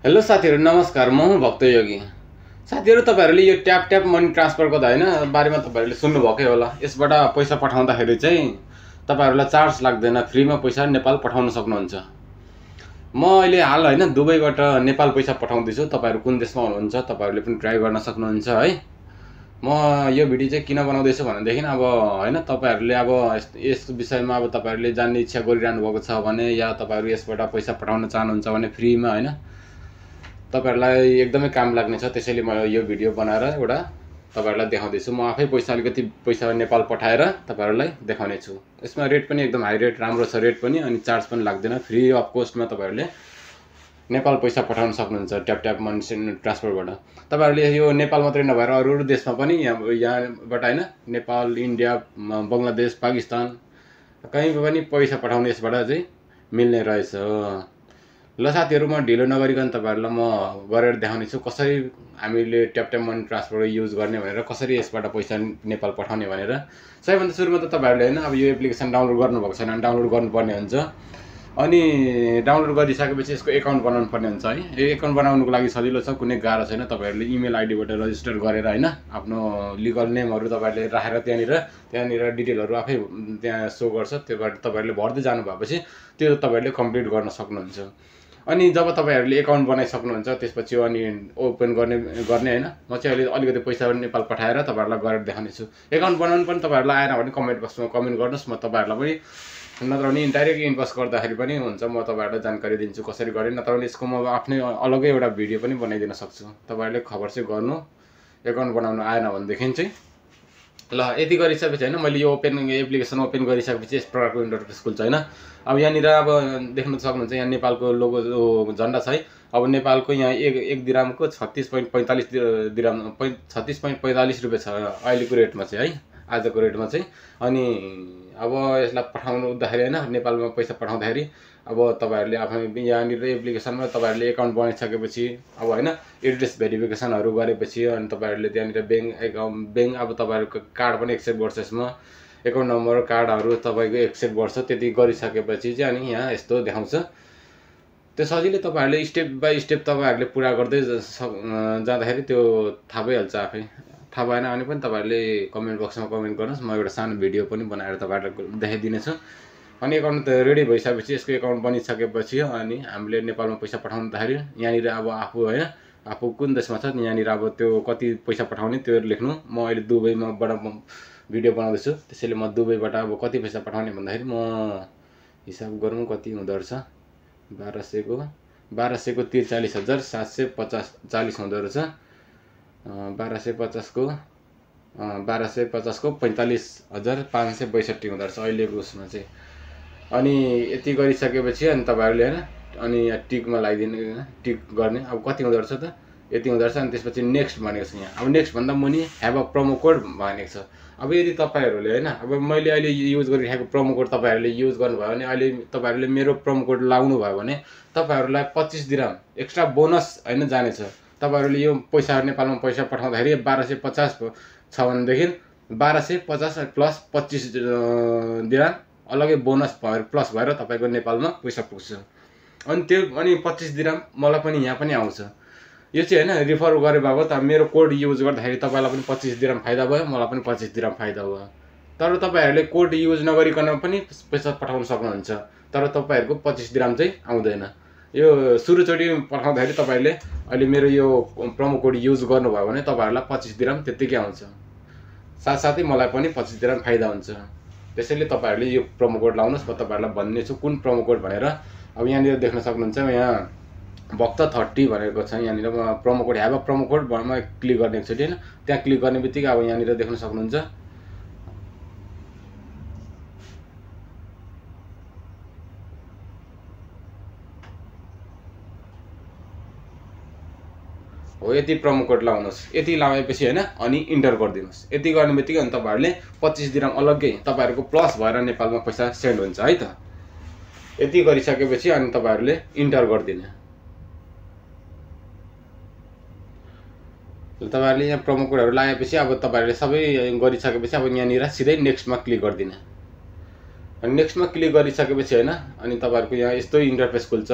Hello साथीहरु, नमस्कार। म हुँ भक्त योगी। साथीहरु, तपाईहरुले यो ट्याप मनी ट्रान्सफरको बारेमा तपाईहरुले सुन्नु भकै होला। यसबाट पैसा पठाउँदाखेरि चाहिँ तपाईहरुलाई चार्ज लाग्दैन, फ्रीमा पैसा नेपाल पठाउन सक्नुहुन्छ। म अहिले हाल दुबईबाट नेपाल पैसा पठाउँदै छु। तपाईहरु कुन देशमा हुनुहुन्छ तपाईहरुले पनि ट्राई गर्न सक्नुहुन्छ है। म यो भिडियो चाहिँ किन बनाउँदै छु भनेदेखि अब तपाईहरुले अब यस विषयमा अब तपाईहरुले जान्ने इच्छा गरिरहनु भएको छ भने या तपाईहरु यसबाट पैसा पठाउन चाहनुहुन्छ भने फ्रीमा तपाईहरुलाई एकदमै काम लाग्ने छ। त्यसैले म यो भिडियो बनाएर एउटा तपाईहरुलाई देखाउँदै छु। म आफै अलिकति पैसा नेपाल पठाएर तपाईहरुलाई देखाउने छु। यसमा रेट पनि एकदम हाई रेट, राम्रो छ रेट पनि, अनि चार्ज पनि लाग्दैन। फ्री अफ कस्टमा तपाईहरुले नेपाल पैसा पठाउन सक्नुहुन्छ ट्याप मनी ट्रान्सफरबाट। तपाईहरुले यो नेपाल मात्रै नभएर अरू देशमा पनि यहाँबाट नेपाल, इन्डिया, बंगलादेश, पाकिस्तान कहीँ पनि पैसा पठाउने यसबाट चाहिँ मिल्ने रहेछ। ल साथीहरु, म ढिलो नगरिकन तपाईहरुलाई म गरेर देखाउने छु कसरी हामीले ट्याप मनी ट्रान्सफर युज गर्ने भनेर, कसरी यसबाट पैसा नेपाल पठाउने भनेर। सबैभन्दा सुरुमा त तपाईहरुले अब यो एप्लिकेसन डाउनलोड गर्नुभएको छैन भने डाउनलोड गर्नुपर्ने हुन्छ। अनि डाउनलोड गरिसकेपछि यसको एकाउन्ट बनाउनु पर्ने हुन्छ है। यो एकाउन्ट बनाउनुको लागि सजिलो छ, कुनै गाह्रो छैन। तपाईहरुले इमेल आइडीबाट रजिस्टर गरेर आफ्नो लिगल नेमहरु तपाईहरुले राखेर त्यहाँनिर डिटेलहरु आफै त्यहाँ शो गर्छ। त्योबाट तपाईहरुले भर्दै जानु भएपछि त्यो तपाईहरुले कम्प्लिट गर्न सक्नुहुन्छ। अनि जब तपाईहरुले एकाउन्ट बनाइसक्नुहुन्छ त्यसपछि अनि ओपन गर्ने हैन। म चाहिँ अहिले अलिकति पैसा नेपाल पठाएर तपाईहरुलाई गरेर देखाउने छु। एकाउन्ट बनाउनु पनि तपाईहरुलाई आएन भने कमेन्ट बक्समा कमेन्ट गर्नुस्, म तपाईहरुलाई पनि नत्र भने डाइरेक्ट इनबक्स गर्दाखेरि पनि हुन्छ। म तपाईहरुलाई जानकारी दिन्छु कसरी गर्ने। नत्र भने यसको म आफ्नै अलगै एउटा भिडियो पनि बनाइदिन सक्छु। तपाईहरुले खबर चाहिँ गर्नु एकाउन्ट बनाउनु आएन भनेदेखि चाहिँ। ल यति गरिसकेपछि मैले यो एप्लिकेसन ओपन गरिसकेपछि यस प्रकारको इन्टरफेस खुल्छ हैन। अब यहाँनिर अब देख्न सक्नुहुन्छ यहाँ नेपालको लोगो झन्डा छ है। अब नेपालको यहाँ एक दिरामको 36.45 दिराम 36.45 रुपैयाँ छ अहिलेको रेटमा चाहिँ है, आजको रेटमा चाहिँ। अनि अब यसलाई पठाउँदाखेरि नेपालमा पैसा पठाउँदाखेरि अब तपाईहरुले आफ्नो यहाँनिर एप्लिकेसनमा तपाईहरुले एकाउन्ट बनाइसकेपछि अब एड्रेस भेरिफिकेसनहरु गरेपछि अनि तपाईहरुले त्यहाँनिर बैंक अब तपाईहरुको कार्ड पनि एक्सेप्ट गर्छ यसमा। एकाउन्ट नम्बर, कार्डहरु तपाईको एक्सेप्ट गर्छ। त्यति गरिसकेपछि चाहिँ अनि यहाँ यस्तो देखाउँछ। त्यो सजिलै तपाईहरुले स्टेप बाइ स्टेप तपाईहरुले पुरा गर्दै जाँदाखेरि त्यो थाहा भइहाल्छ आफै। थाहा भएन भने पनि तपाईहरुले कमेन्ट बक्समा कमेन्ट गर्नुस्, म एउटा सानो भिडियो पनि बनाएर तपाईहरुलाई देखाइदिने छु। अनि एकाउन्ट रेडी भइसकेपछि यसको एकाउन्ट बनिसकेपछि अनि हामीले नेपालमा पैसा पठाउँदाखेरि यहाँनिर अब आफू कुन देशमा छ यहाँनिर अब त्यो कति पैसा पठाउने त्यो लेख्नु। म अहिले दुबईबाट भिडियो बनाउँदैछु, त्यसैले म दुबईबाट अब कति पैसा पठाउने भन्दाखेरि म हिसाब गरौँ कति हुँदो रहेछ। 1200 को 43,740 हुँदो रहेछ। 1250 को 45,562 हुँदो रहेछ अहिलेको उसमा चाहिँ। अनि यति गरिसकेपछि अनि तपाईहरुले अनि टिकमा लगाइदिनु, टिक गर्ने। अब कति हुँदो रहेछ त, यति हुँदो रहेछ। अनि त्यसपछि नेक्स्ट भनेको छ यहाँ। अब नेक्स्ट भन्दा मुनि ह्याभ अ प्रोमो कोड भनेको छ। अब यदि तपाईहरुले अब मैले अहिले युज गरिरहेको प्रोमो कोड तपाईहरुले युज गर्नुभयो भने, अहिले तपाईहरुले मेरो प्रोमो कोड लाउनु भयो भने तपाईहरुलाई 25 दिरहम एक्स्ट्रा बोनस जानेछ। तपाईहरुले यो पैसा नेपालमा पैसा पठाउँदाखेरि 1250 छ भनेदेखि 1250 प्लस 25 दिरहम अलगै बोनस भएर प्लस भएर तपाईको नेपालमा पैसा पुग्छ। अनि 25 दिरहम मलाई पनि यहाँ पनि आउँछ। यो चाहिँ रिफर गरे बाबत मेरो कोड युज गर्दाखेरि तपाईलाई पनि 25 दिरहम फाइदा भयो, मलाई पनि 25 दिरहम फाइदा भयो। तर तपाईहरुले कोड युज नगरिकन पनि पैसा पठाउन सक्नुहुन्छ, तर तपाईहरुको 25 दिरहम चाहिँ आउँदैन। यो सुरुचोटी पठाउँदाखेरि तपाईहरुले अहिले मेरो यो प्रोमो कोड युज गर्नुभयो भने तपाईहरुलाई 25 दिरहम त्यतिकै आउँछ। साथसाथै मलाई पनि 25 दिरहम फाइदा हुन्छ। त्यसैले तपाईहरुले यो प्रोमो कोड लाउनुस्। म तपाईहरुलाई भन्ने छु कुन प्रोमो कोड भनेर। अब यहाँनिर देख्न सक्नुहुन्छ यहाँ भक्त 30 भनेको छ। यहाँनिर promo code have a promo code भरमा क्लिक गर्ने एकचोटि हैन। त्यहाँ क्लिक गर्ने बित्तिकै अब यहाँनिर देख्न सक्नुहुन्छ हो यति प्रोमो कोड लाउनुस्। यति लाएपछि अनि इन्टर गरिदिनुस्। यति गर्ने बित्तिकै अनि तपाईहरुले 25 दिरहम अलग्गै तपाईहरुको प्लस भएर नेपालमा पैसा सेन्ड हुन्छ है त। यति गरिसकेपछि अनि तपाईहरुले इन्टर गरिदिनु। तपाईहरुले यहाँ प्रोमो कोडहरु लगाएपछि अब तपाईहरुले सबै गरिसकेपछि अब यहाँनिर सिधै नेक्स्टमा क्लिक गरिदिनु अनि नेक्स्टमा क्लिक गरिसकेपछि हैन अनि तपाईहरुको यहाँ यस्तो इन्टरफेस खुल्छ।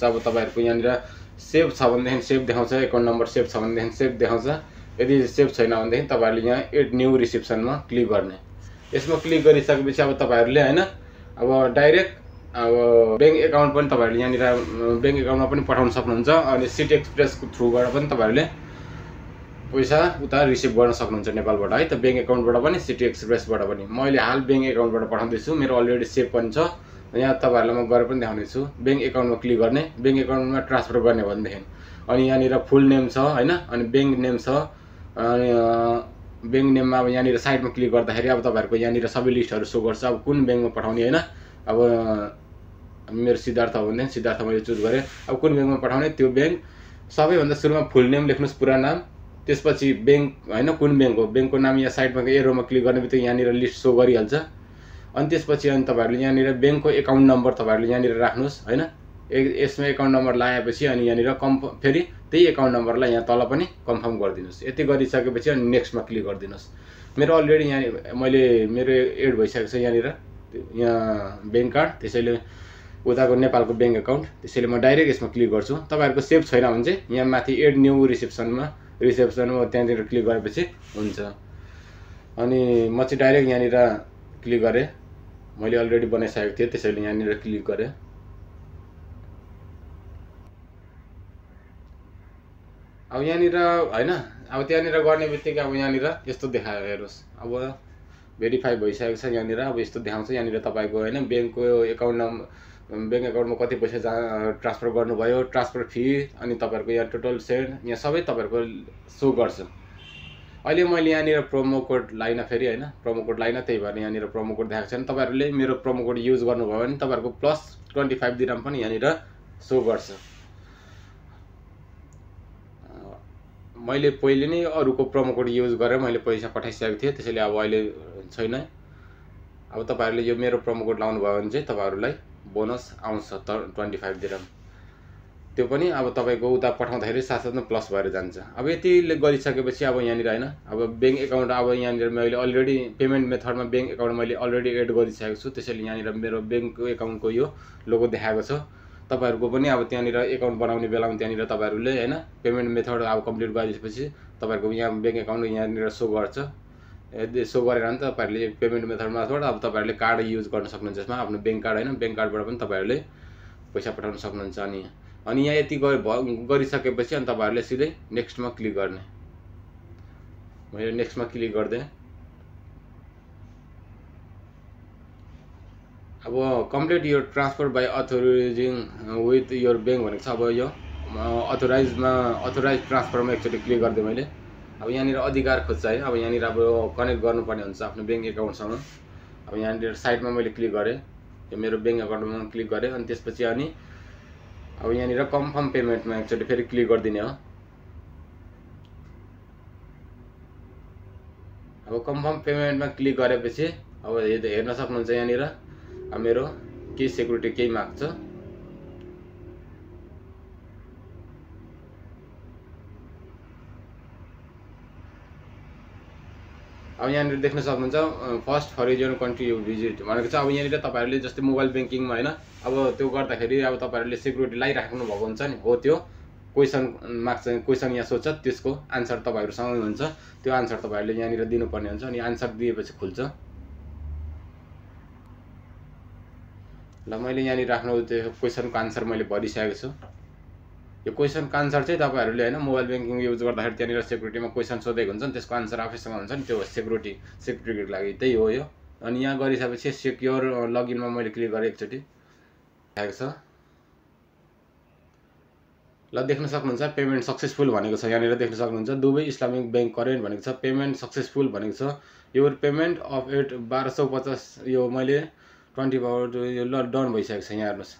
अब तपाईहरुको यहाँनिर सेभ छ भनेदेखि सेभ देखाउँछ, एकाउन्ट नम्बर सेभ छ भनेदेखि सेभ देखाउँछ। यदि सेभ छैन भनेदेखि तपाईहरुले यहाँ एड न्यू रिसिप्सनमा क्लिक गर्ने। यसमा क्लिक गरिसकेपछि अब तपाईहरुले हैन अब डाइरेक्ट अब बैंक एकाउन्ट पनि तपाईहरुले यहाँनिर बैंक एकाउन्टमा पनि पठाउन सक्नुहुन्छ अनि सिटी एक्सप्रेसको थ्रुबाट पनि तपाईहरुले पैसा उता रिसिभ गर्न सक्नुहुन्छ नेपालबाट है। त बैंक एकाउन्टबाट पनि सिटी एक्सप्रेसबाट पनि। मैले हाल बैंक एकाउन्टबाट पठाउँदै छु, मेरो अलरेडी सेभ पनि छ। यहाँ तपाईहरुलाई म गरेर पनि देखाउने छु। बैंक एकाउन्टमा क्लिक गर्ने, बैंक एकाउन्टमा ट्रान्सफर गर्ने भनेदेखि अनि यहाँनिर फुल नेम छ हैन अनि बैंक नेम छ अनि बैंक नेममा अब यहाँनिर साइडमा क्लिक गर्दाखेरि अब तपाईहरुको यहाँनिर सबै लिस्टहरु शो गर्छ। अब कुन बैंकमा पठाउने हैन अब मेरो सिद्धार्थ हो भने सिद्धार्थ मैले चुज गरे। अब कुन बैंकमा पठाउने त्यो बैंक सबैभन्दा सुरुमा फुल नेम लेख्नुस्, पुरा नाम, त्यसपछि बैंक हैन कुन बैंक हो, बैंकको नाम यहाँ साइडमा एरोमा क्लिक गर्ने बित्तिकै यहाँनिर लिस्ट शो गरिहाल्छ। अनि त्यसपछि अनि तपाईहरुले यहाँनिर बैंकको एकाउन्ट नम्बर तपाईहरुले यहाँनिर राख्नुस् हैन। यसमा एकाउन्ट नम्बर लगाएपछि अनि यहाँनिर फेरि त्यही एकाउन्ट नम्बरलाई यहाँ तल पनि कन्फर्म गरिदिनुस्। यति गरिसकेपछि अनि नेक्स्टमा क्लिक गरिदिनुस्। मेरो अलरेडी यहाँ मेरो एड भइसकेको छ यहाँनिर यहाँ बैंक कार्ड, त्यसैले उताको नेपालको बैंक एकाउन्ट, त्यसैले म डाइरेक्ट यसमा क्लिक गर्छु। तपाईहरुको सेभ छैन भने चाहिँ यहाँ माथि एड न्यू रिसेप्सनमा त्यहाँनिर क्लिक गरेपछि हुन्छ। अनि म चाहिँ डाइरेक्ट यहाँनिर क्लिक गरे, मैले अलरेडी बनाइसकेको थिएँ त्यसैले यहाँनिर क्लिक गरे। अब यहाँनिर हैन अब त्यहाँनिर गर्ने बित्तिकै अब यहाँनिर यस्तो देखायो हेर्नुस्। अब भेरिफाई भइसकेको छ यहाँनिर अब यस्तो देखाउँछ। यहाँनिर तपाईको हैन बैंकको एकाउन्ट नम्बर, बैंक एकाउन्टमा कति पैसा ट्रान्सफर गर्नुभयो, ट्रान्सफर फी अनि तपाईहरुको यहाँ टोटल सेन्ड यहाँ सबै तपाईहरुको शो गर्छ। अहिले मैले यहाँनिर प्रोमो कोड लाइन फेरि हैन प्रोमो कोड लाइन, त्यही भएर यहाँनिर प्रोमो कोड देखाएको छैन। तपाईहरुले मेरो प्रोमो कोड युज गर्नुभयो भने तपाईहरुको प्लस 25 दिरहम पनि यहाँनिर शो गर्छ। मैले पहिले नै अरुको प्रोमो कोड युज गरेर मैले पैसा पठाइसकेको थिएँ, त्यसैले अब अहिले छैन। अब तपाईहरुले यो मेरो प्रोमो कोड लाउनु भयो भने चाहिँ तपाईहरुलाई बोनस आउँछ 25 दिरहम। त्यो पनि अब तपाईको उता पठाउँदाखेरि साथसाथमा प्लस भएर जान्छ। अब यतिले गरिसकेपछि अब यहाँनिर हैन अब बैंक एकाउन्ट अब यहाँनिर मैले अलरेडी पेमेन्ट मेथडमा बैंक एकाउन्ट मैले अलरेडी एड गरिसकेको छु, त्यसैले यहाँनिर मेरो बैंक एकाउन्टको यो लोगो देखाएको छ। तपाईहरुको पनि अब त्यहाँनिर एकाउन्ट बनाउने बेलामा त्यहाँनिर तपाईहरुले हैन पेमेन्ट मेथड अब कम्प्लिट गरिसकेपछि तपाईहरुको यहाँ बैंक एकाउन्ट यहाँनिर शो गर्छ। यदि शो गरेर भने तपाईहरुले पेमेन्ट मेथड मार्फत अब तपाईहरुले कार्ड युज गर्न सक्नुहुन्छ। यसमा आफ्नो बैंक कार्ड हैन बैंक कार्डबाट पनि तपाईहरुले पैसा पठाउन सक्नुहुन्छ। अनि यहाँ यति गरिसकेपछि अनि तपाईहरुले सिधै नेक्स्टमा क्लिक गर्ने। मैले नेक्स्टमा क्लिक गर्दै अब कम्प्लिट यो transfer by authorising with your bank भनेको छ। अब यो अथोराइज ट्रान्सफरमा एकचोटि क्लिक गर्दै मैले अब यहाँनिर अधिकार खोज्छ है। अब यहाँनिर अब कनेक्ट गर्नुपर्ने हुन्छ आफ्नो बैंक एकाउन्टसँग। अब यहाँनिर साइडमा मैले क्लिक गरेँ, यो मेरो बैंक एकाउन्टमा क्लिक गरेँ अनि त्यसपछि अनि अब यहाँनिर कन्फर्म पेमेन्टमा एकचोटि फेरि क्लिक गरिदिने हो। अब कन्फर्म पेमेन्टमा क्लिक गरेपछि अब हेर्न सक्नुहुन्छ यहाँनिर अब मेरो केही सेक्युरिटी केही माग्छ। अब यहाँनिर देख्न सक्नुहुन्छ फर्स्ट फरेजन कन्ट्री भिजिट भनेको छ। अब यहाँनिर तपाईहरुले जस्तै मोबाइल बैंकिङमा हैन अब त्यो गर्दाखेरि अब तपाईहरुले सेक्युरिटी लगाइराख्नु भएको हुन्छ नि, हो त्यो क्वेशन माग्छ, क्वेशन यहाँ सोध्छ, त्यसको आन्सर तपाईहरुसँग हुन्छ। त्यो आन्सर तपाईहरुले यहाँनिर दिनुपर्ने हुन्छ अनि आन्सर दिएपछि खुल्छ। ल मैले यहाँनिर आफ्नो त्यो क्वेशनको आन्सर मैले भरिसकेको छु। यो क्वेशनको आन्सर चाहिँ तपाईहरुले हैन मोबाइल बैंकिङ युज गर्दाखेरि त्यहाँनिर सेक्युरिटीमा क्वेशन सोधेको हुन्छ नि, त्यसको आन्सर आफैसँग हुन्छ नि, त्यो सेक्युरिटीको लागि त्यही हो यो। अनि यहाँ गरिसकेपछि सेक्युर लगइनमा मैले क्लिक गरेँ एकचोटि आएको छ। ल देख्न सक्नुहुन्छ पेमेन्ट सक्सेसफुल भनेको छ। यहाँनिर देख्न सक्नुहुन्छ दुबई इस्लामिक बैंक करेन्ट भनेको छ, पेमेन्ट सक्सेसफुल भनेको छ। यो पेमेन्ट अफ 1250 यो मैले 20 पाउन्ड यो ल डन भइसकेको छ। यहाँ हेर्नुस्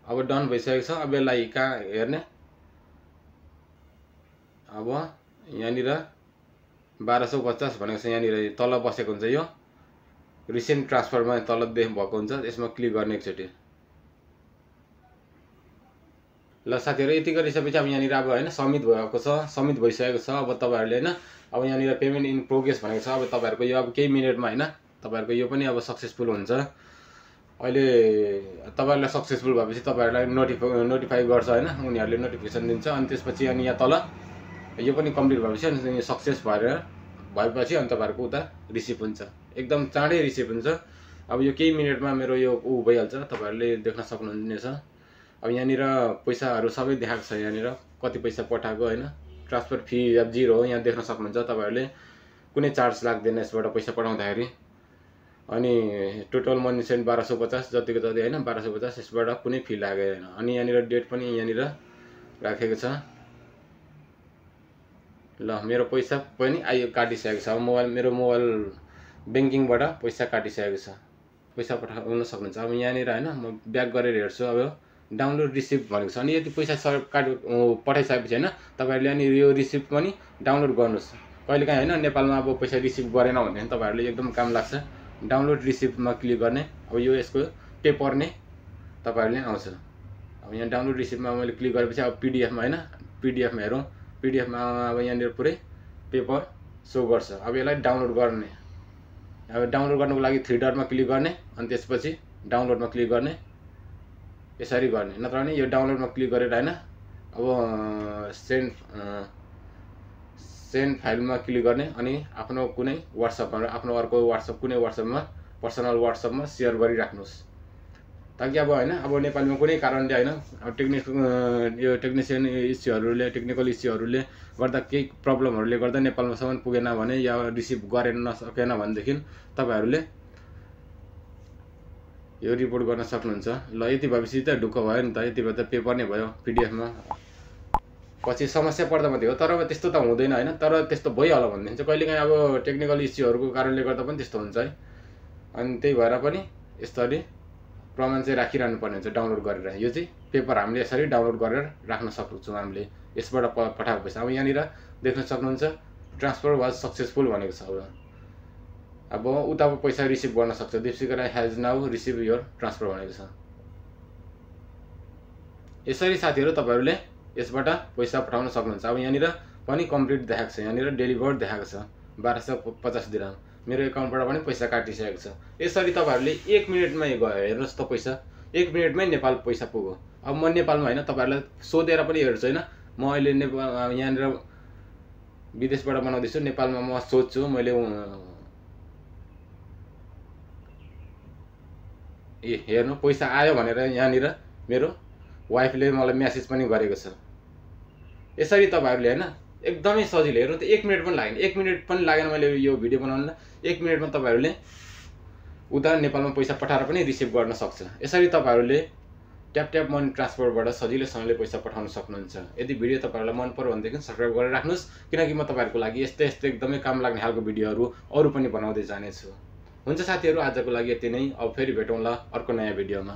अब डन भइसकेको छ। अब यसलाई कहाँ हेर्ने, अब यहाँनिर 1250 भनेको छ, यहाँनिर तल बसेको हुन्छ यो रिसेन्ट ट्रान्सफरमा तल देख भएको हुन्छ, यसमा क्लिक गर्ने एकचोटि। ल साथीहरु यति गरिसकेपछि अब यहाँनिर अब हैन सब्मिट भएको छ, सब्मिट भइसकेको छ। अब तपाईहरुले हैन अब यहाँनिर पेमेन्ट इन प्रोग्रेस भनेको छ। अब तपाईहरुको यो अब केही मिनेटमा हैन तपाईहरुको यो पनि अब सक्सेसफुल हुन्छ। अहिले तपाईहरुलाई सक्सेसफुल भएपछि तपाईहरुलाई नोटिफाई गर्छ हैन, उनीहरुले नोटिफिकेसन दिन्छ। अनि त्यसपछि अनि यहाँ तल यो पनि कम्प्लिट भएपछि अनि सक्सेस भएपछि अनि तपाईहरुको उता रिसिभ हुन्छ, एकदम चाँडै रिसिभ हुन्छ। अब यो केही मिनेटमा मेरो यो भइहाल्छ, तपाईहरुले देख्न सक्नुहुनेछ। अब यहाँनिर पैसाहरु सबै देखाएको छ, यहाँनिर कति पैसा पठाएको हैन, ट्रान्सफर फी अब 0 हो, यहाँ देख्न सक्नुहुन्छ। तपाईहरुले कुनै चार्ज लाग्दैन यसबाट पैसा पठाउँदाखेरि। अनि टोटल मनी सेन्ड 1250 जतिको जति हैन, 1250, यसबाट कुनै फी लागेदैन। अनि यहाँनिर डेट पनि यहाँनिर राखेको छ। ल मेरो पैसा पनि आयो, काटिसकेको छ। अब मेरो मोबाइल बैंकिङबाट पैसा काटिसकेको छ, पैसा पठाउन सक्नुहुन्छ। अब यहाँनिर हैन म ब्याक गरेर हेर्छु। अब डाउनलोड रिसिभ भनेको छ। अनि यति पैसा पठाइसकेपछि हैन तपाईहरुले अनि यो रिसिभ पनि डाउनलोड गर्नुस्। कहिलेकाहीँ हैन नेपालमा अब पैसा रिसिभ गरेन भने तपाईहरुले एकदम काम लाग्छ। डाउनलोड रिसिभमा क्लिक गर्ने। अब यो यसको पेपर नै तपाईहरुले आउँछ। अब यहाँ डाउनलोड रिसिभमा मैले क्लिक गरेपछि अब पीडीएफमा हैन, पीडीएफमा हेरौँ। पीडीएफमा अब यहाँनिर पुरै पेपर शो गर्छ। अब यसलाई डाउनलोड गर्ने। अब डाउनलोड गर्नको लागि 3 डटमा क्लिक गर्ने, अनि त्यसपछि डाउनलोडमा क्लिक गर्ने, यसरी गर्ने। नत्र भने यो डाउनलोडमा क्लिक गरेर हैन अब सेन्ड फाइलमा क्लिक गर्ने, अनि आफ्नो कुनै व्हाट्सएपमा, आफ्नो अर्को व्हाट्सएप कुनै व्हाट्सएपमा, पर्सनल व्हाट्सएपमा शेयर गरिराख्नुस्। ताकि अब हैन अब नेपालमा कुनै कारणले हैन अब टेक्निकल इस्युहरुले गर्दा केही प्रब्लमहरुले गर्दा नेपालमासम्म पुगेन भने या रिसिभ गरेन नसकेन भनेदेखि तपाईहरुले यो रिपोर्ट गर्न सक्नुहुन्छ। ल यति भएपछि त ढुक्क भयो नि त, यति भए त पेपर नै भयो पीडीएफमा। पछि समस्या पर्दा मात्रै हो, तर अब त्यस्तो त हुँदैन हैन। तर त्यस्तो भइहाल्यो भनेदेखि चाहिँ कहिलेकाहीँ अब टेक्निकल इस्युहरुको कारणले गर्दा पनि त्यस्तो हुन्छ है। अनि त्यही भएर पनि यसरी प्रमाण चाहिँ राखिरहनु पर्ने हुन्छ डाउनलोड गरेर। यो चाहिँ पेपर हामीले यसरी डाउनलोड गरेर राख्न सक्छौं हामीले यसबाट पठाएको पैसा। अब यहाँनिर देख्न सक्नुहुन्छ ट्रान्सफर वाज सक्सेसफुल भनेको छ। अब उता पैसा रिसिभ गर्न सक्छ। Deepshikha Rai has now receive your transfer भनेको छ। यसरी साथीहरु तपाईहरुले यसबाट पैसा पठाउन सक्नुहुन्छ। अब यहाँनिर पनि कम्प्लिट देखाएको छ, यहाँनिर डेलिभर्ड देखाएको छ 1250 दिरहम। मेरो एकाउन्टबाट पनि पैसा काटिसकेको छ। यसरी तपाईहरुले 1 मिनेटमै गयो, हेर्नुस् त पैसा 1 मिनेटमै नेपाल पैसा पुग्यो। अब म नेपालमा हैन तपाईहरुलाई सोधेर पनि हेर्छु हैन। म अहिले नेपाल यहाँनिर विदेशबाट बनाउँदैछु, नेपालमा म सोध्छु मैले हेर्नु पैसा आयो भनेर यहाँनिर मेरो वाइफले मलाई मेसेज पनि गरेको छ। यसरी तपाईहरुले हैन एकदमै सजिलो, हेर्नु त 1 मिनेट पनि लागेन, 1 मिनेट पनि लागेन मैले यो भिडियो बनाउन। 1 मिनेटमा तपाईहरुले उता नेपालमा पैसा पठाएर पनि रिसिभ गर्न सक्छ। यसरी तपाईहरुले ट्याप मनी ट्रान्सफरबाट सजिलैसँगले पैसा पठाउन सक्नुहुन्छ। यदि भिडियो तपाईहरुलाई मन पर्यो भनेदेखि सब्स्क्राइब गरेर राख्नुस्, किनकि म तपाईहरुको लागि यस्तै एकदमै काम लाग्ने खालको भिडियोहरु अरु पनि बनाउँदै जानेछु। हुन्छ साथीहरु, आजको लागि यति नै। अब फेरि भेटौँला अर्को नयाँ भिडियोमा।